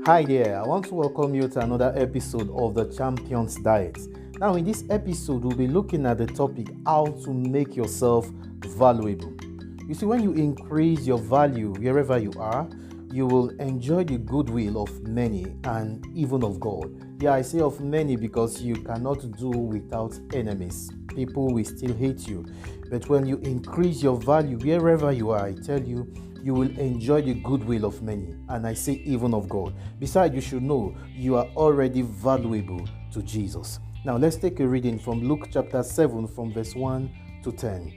Hi there, I want to welcome you to another episode of the Champions Diet. Now, in this episode, we'll be looking at the topic how to make yourself valuable. You see, when you increase your value wherever you are, you will enjoy the goodwill of many and even of God. Yeah, I say of many because you cannot do without enemies. People will still hate you. But when you increase your value wherever you are, I tell you, you will enjoy the goodwill of many, and I say even of God. Besides, you should know you are already valuable to Jesus. Now, let's take a reading from Luke chapter 7 from verse 1 to 10.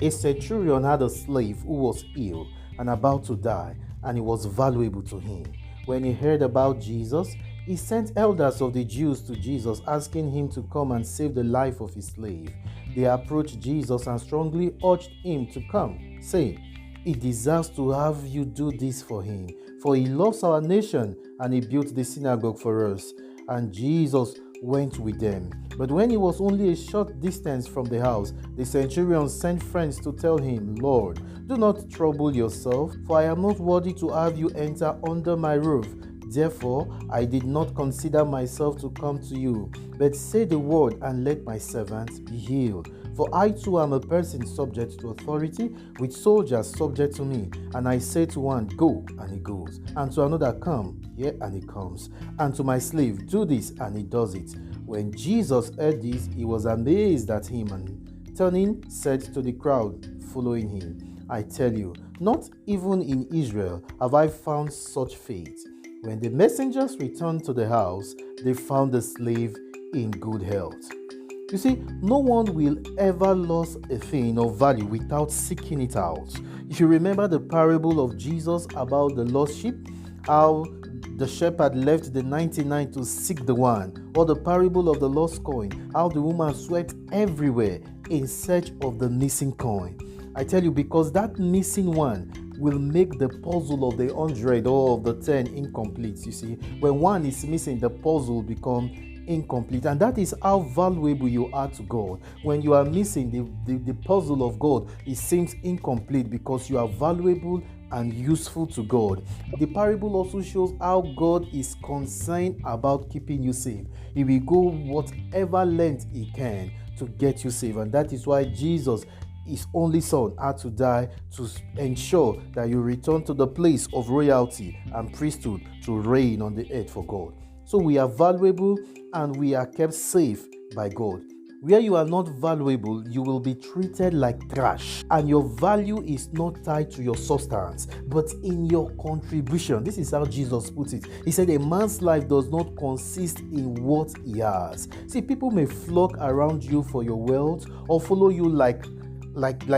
A centurion had a slave who was ill and about to die, and he was valuable to him. When he heard about Jesus, he sent elders of the Jews to Jesus, asking him to come and save the life of his slave. They approached Jesus and strongly urged him to come, saying, "He deserves to have you do this for him, for he loves our nation, and he built the synagogue for us." And Jesus went with them. But when he was only a short distance from the house, the centurion sent friends to tell him, "Lord, do not trouble yourself, for I am not worthy to have you enter under my roof. Therefore, I did not consider myself to come to you, but say the word and let my servant be healed. For I too am a person subject to authority, with soldiers subject to me. And I say to one, go, and he goes. And to another, come, here, and he comes. And to my slave, do this, and he does it." When Jesus heard this, he was amazed at him, and turning, said to the crowd following him, "I tell you, not even in Israel have I found such faith." When the messengers returned to the house, they found the slave in good health. You see, no one will ever lose a thing of value without seeking it out. If you remember the parable of Jesus about the lost sheep, how the shepherd left the 99 to seek the one, or the parable of the lost coin, how the woman swept everywhere in search of the missing coin. I tell you, because that missing one will make the puzzle of the 100 or of the 10 incomplete. You see, when one is missing, the puzzle becomes incomplete, and that is how valuable you are to God. When you are missing the puzzle of God, it seems incomplete because you are valuable and useful to God. The parable also shows how God is concerned about keeping you safe. He will go whatever length he can to get you safe, and that is why Jesus, his only son, had to die to ensure that you return to the place of royalty and priesthood to reign on the earth for God. So we are valuable and we are kept safe by God. Where you are not valuable, you will be treated like trash, and your value is not tied to your substance, but in your contribution. This is how Jesus put it. He said, "A man's life does not consist in what he has." See, people may flock around you for your wealth or follow you like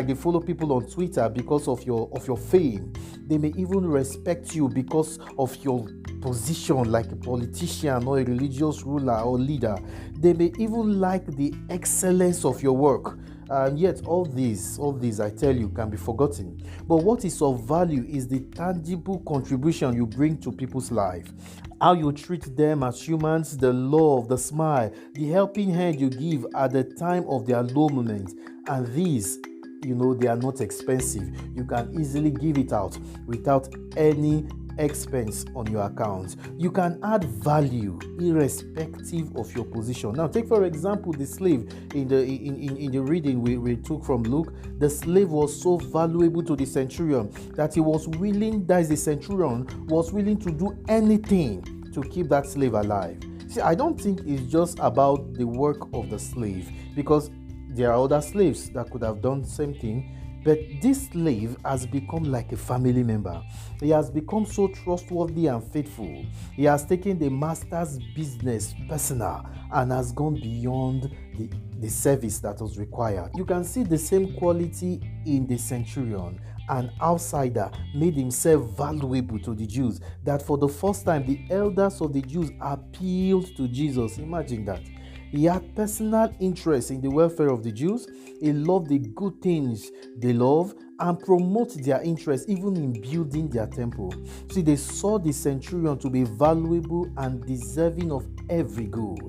they follow people on Twitter because of your fame. They may even respect you because of your position like a politician or a religious ruler or leader. They may even like the excellence of your work. And yet all these, I tell you, can be forgotten. But what is of value is the tangible contribution you bring to people's life. How you treat them as humans, the love, the smile, the helping hand you give at the time of their low moment. And these, they are not expensive. You can easily give it out without any expense on your account. You can add value irrespective of your position. Now, take for example the slave in the reading we took from Luke. The slave was so valuable to the centurion that the centurion was willing to do anything to keep that slave alive. See, I don't think it's just about the work of the slave, because there are other slaves that could have done the same thing. But this slave has become like a family member. He has become so trustworthy and faithful. He has taken the master's business personal and has gone beyond the service that was required. You can see the same quality in the centurion. An outsider made himself valuable to the Jews, that for the first time the elders of the Jews appealed to Jesus. Imagine that. He had personal interest in the welfare of the Jews. He loved the good things they love and promote their interest even in building their temple. See, they saw the centurion to be valuable and deserving of every good.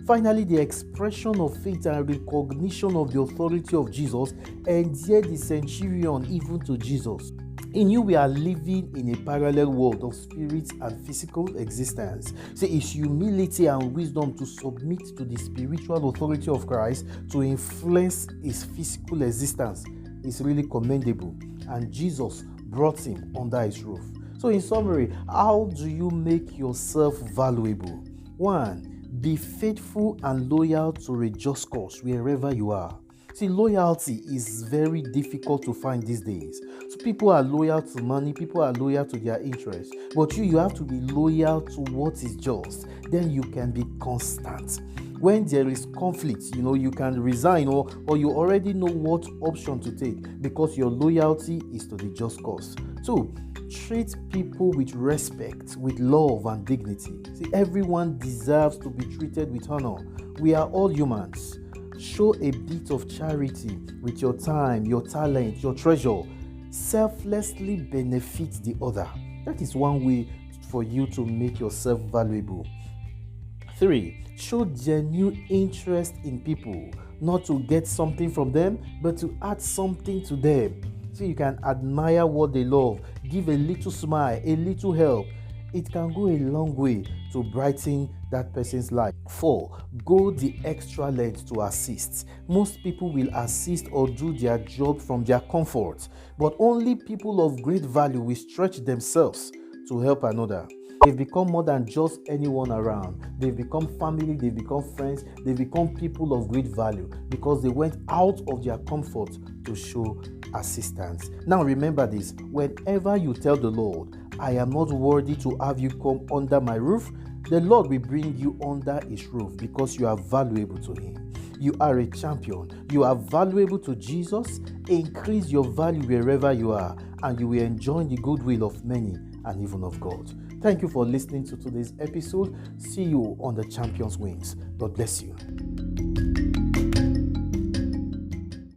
Finally, the expression of faith and recognition of the authority of Jesus endeared the centurion even to Jesus. In you, we are living in a parallel world of spirit and physical existence. See, it's humility and wisdom to submit to the spiritual authority of Christ to influence his physical existence. Is really commendable, and Jesus brought him under his roof. So, in summary, how do you make yourself valuable? 1. Be faithful and loyal to a just cause wherever you are. See, loyalty is very difficult to find these days. So people are loyal to money, people are loyal to their interests. But you have to be loyal to what is just. Then you can be constant. When there is conflict, you can resign or you already know what option to take because your loyalty is to the just cause. 2. Treat people with respect, with love and dignity. See, everyone deserves to be treated with honor. We are all humans. Show a bit of charity with your time, your talent, your treasure. Selflessly benefit the other. That is one way for you to make yourself valuable. 3. Show genuine interest in people, not to get something from them, but to add something to them. So you can admire what they love, give a little smile, a little help. It can go a long way to brighten that person's life. 4. Go the extra length to assist. Most people will assist or do their job from their comfort, but only people of great value will stretch themselves to help another. They've become more than just anyone around. They've become family, they've become friends, they've become people of great value because they went out of their comfort to show assistance. Now remember this, whenever you tell the Lord, I am not worthy to have you come under my roof, the Lord will bring you under his roof because you are valuable to him. You are a champion. You are valuable to Jesus. Increase your value wherever you are, and you will enjoy the goodwill of many and even of God. Thank you for listening to today's episode. See you on the Champions Wings. God bless you.